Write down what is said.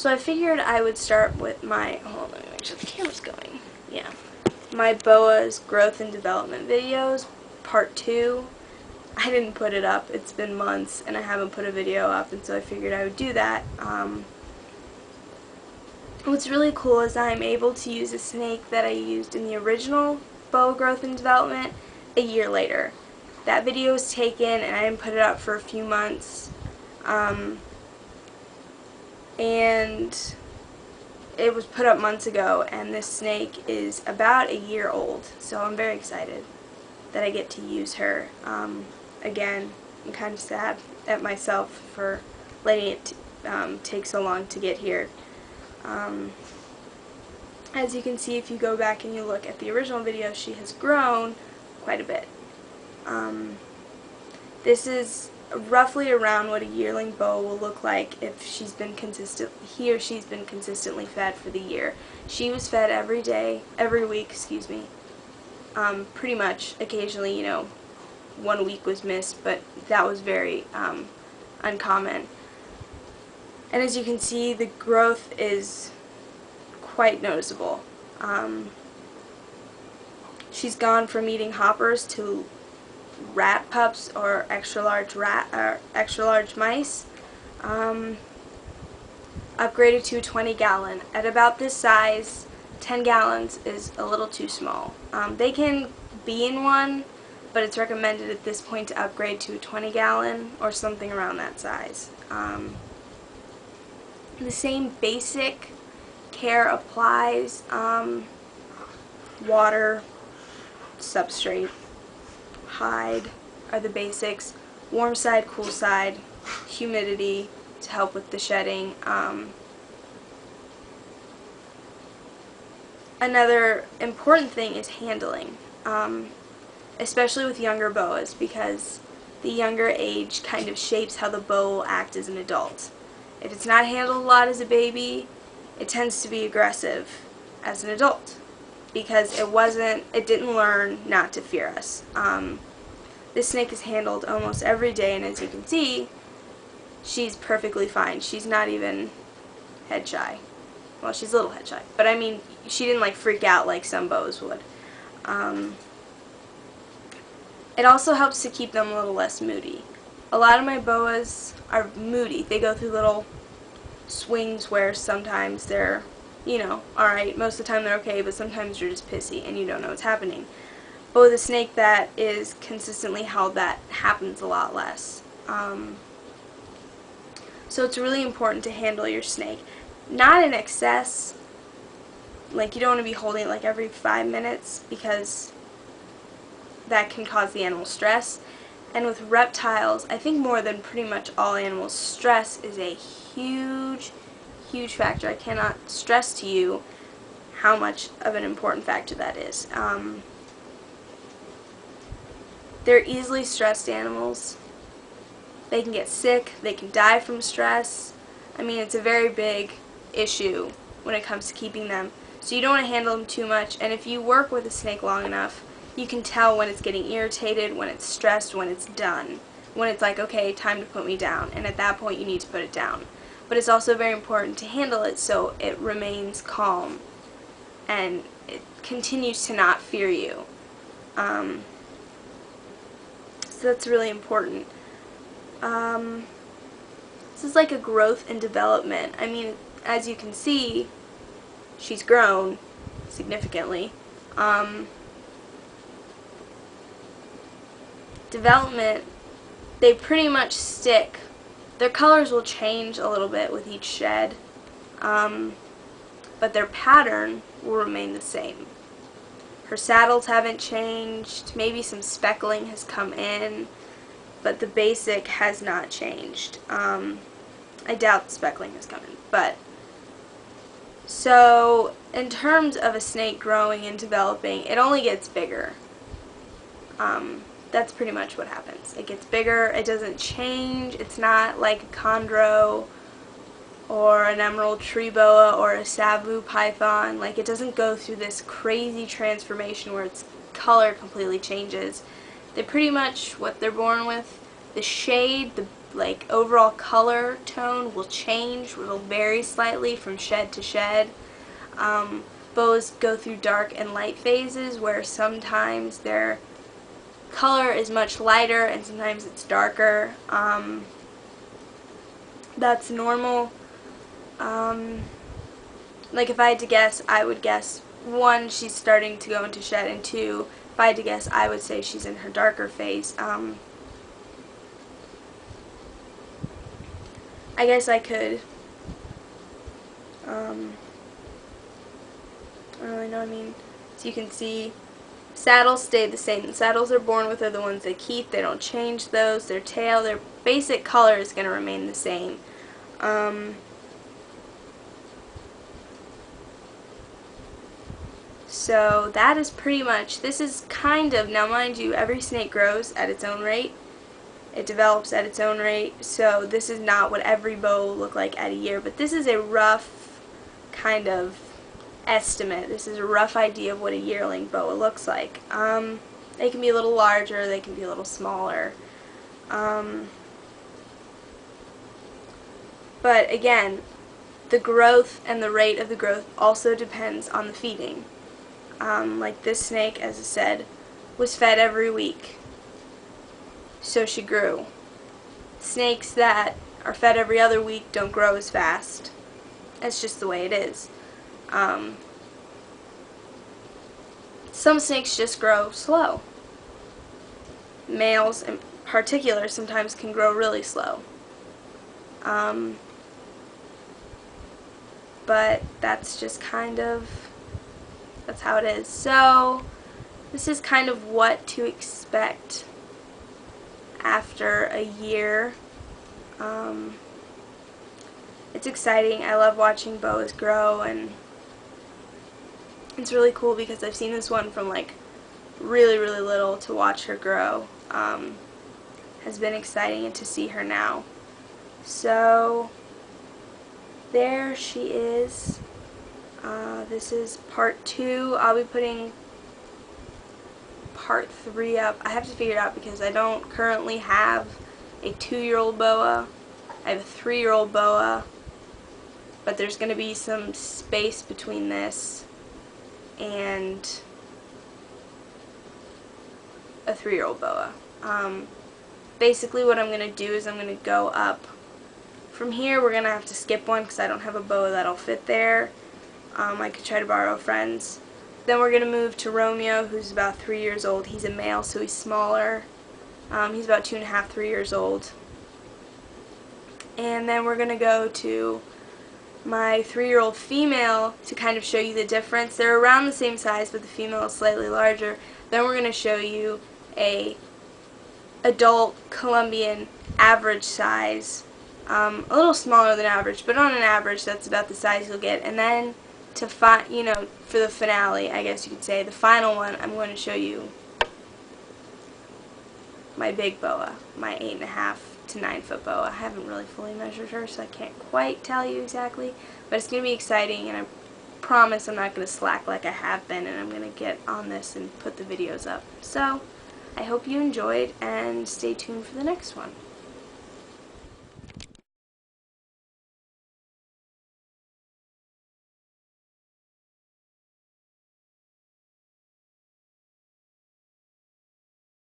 So I figured I would start with my, hold on, let me make sure the camera's going. Yeah. My Boa's Growth and Development videos, part 2. I didn't put it up. It's been months and I haven't put a video up, and so I figured I would do that. What's really cool is I'm able to use a snake that I used in the original Boa Growth and Development a year later. That video was taken and I didn't put it up for a few months. And it was put up months ago, and this snake is about a year old, so I'm very excited that I get to use her. Again, I'm kind of sad at myself for letting it take so long to get here. As you can see, if you go back and you look at the original video, she has grown quite a bit. This is roughly around what a yearling boa will look like if she's been consistently fed for the year. She was fed every week, excuse me. Pretty much. Occasionally, 1 week was missed, but that was very uncommon. And as you can see, the growth is quite noticeable. She's gone from eating hoppers to rat pups or extra large mice. Upgraded to a 20-gallon. At about this size, 10 gallons is a little too small. They can be in one, but it's recommended at this point to upgrade to a 20-gallon or something around that size. The same basic care applies. Water, substrate, hide are the basics. Warm side, cool side, humidity to help with the shedding. Another important thing is handling, especially with younger boas, because the younger age kind of shapes how the boa will act as an adult. If it's not handled a lot as a baby, it tends to be aggressive as an adult, because it didn't learn not to fear us. This snake is handled almost every day, and as you can see, she's perfectly fine. She's not even head shy. Well, she's a little head shy, but I mean, she didn't freak out like some boas would. It also helps to keep them a little less moody. A lot of my boas are moody. They go through little swings where sometimes they're, alright, most of the time they're okay, but sometimes you're just pissy and you don't know what's happening. But with a snake that is consistently held, that happens a lot less. So it's really important to handle your snake. Not in excess, you don't want to be holding it every 5 minutes, because that can cause the animal stress. And with reptiles, I think more than pretty much all animals, stress is a huge, huge factor. I cannot stress to you how much of an important factor that is. They're easily stressed animals. They can get sick. They can die from stress. I mean, it's a very big issue when it comes to keeping them. So you don't want to handle them too much. And if you work with a snake long enough, you can tell when it's getting irritated, when it's stressed, when it's done. When it's like, okay, time to put me down. And at that point, you need to put it down. But it's also very important to handle it so it remains calm and it continues to not fear you. So that's really important. This is like a growth and development. I mean, as you can see, she's grown significantly. Development, they pretty much stick. Their colors will change a little bit with each shed, but their pattern will remain the same. Her saddles haven't changed. Maybe some speckling has come in, but the basic has not changed. I doubt the speckling has come in, but so in terms of a snake growing and developing, it only gets bigger. That's pretty much what happens. It gets bigger. It doesn't change. It's not like a chondro or an emerald tree boa or a savu python. It doesn't go through this crazy transformation where its color completely changes. They're pretty much what they're born with. The shade, the like overall color tone will change. It'll vary slightly from shed to shed. Boas go through dark and light phases where sometimes their color is much lighter and sometimes it's darker. That's normal. Like if I had to guess, I would guess 1, she's starting to go into shed, and 2, if I had to guess, I would say she's in her darker phase. I guess I could, I don't really know, so you can see saddles stay the same. The saddles they're born with are the ones they keep. They don't change those. Their tail, their basic color is going to remain the same. So that is pretty much, this is kind of, now mind you, every snake grows at its own rate. It develops at its own rate, so this is not what every boa will look like at a year, but this is a rough kind of estimate. This is a rough idea of what a yearling boa looks like. They can be a little larger, they can be a little smaller. But again, the growth and the rate of the growth also depends on the feeding. Like this snake, as I said, was fed every week, so she grew. Snakes that are fed every other week don't grow as fast. That's just the way it is. Some snakes just grow slow. Males in particular sometimes can grow really slow. But that's just kind of, that's how it is. So this is kind of what to expect after a year. It's exciting. I love watching boas grow, and it's really cool because I've seen this one from like really little to watch her grow. Has been exciting, and to see her now. So there she is. This is part 2. I'll be putting part 3 up. I have to figure it out because I don't currently have a 2-year-old boa. I have a 3-year-old boa, but there's going to be some space between this and a 3-year-old boa. Basically what I'm going to do is I'm going to go up. From here we're going to have to skip one because I don't have a boa that'll fit there. I could try to borrow a friend's. Then we're going to move to Romeo, who's about 3 years old. He's a male, so he's smaller. He's about 2 1/2, 3 years old. And then we're going to go to my 3-year-old female to kind of show you the difference. They're around the same size, but the female is slightly larger. Then we're going to show you a adult Colombian average size. A little smaller than average, but on an average that's about the size you'll get. And then to for the finale, I guess you could say, the final one, I'm going to show you my big boa, my 8 1/2 to 9 foot boa. I haven't really fully measured her, so I can't quite tell you exactly, but it's going to be exciting, and I promise I'm not going to slack like I have been, and I'm going to get on this and put the videos up. So I hope you enjoyed, and stay tuned for the next one.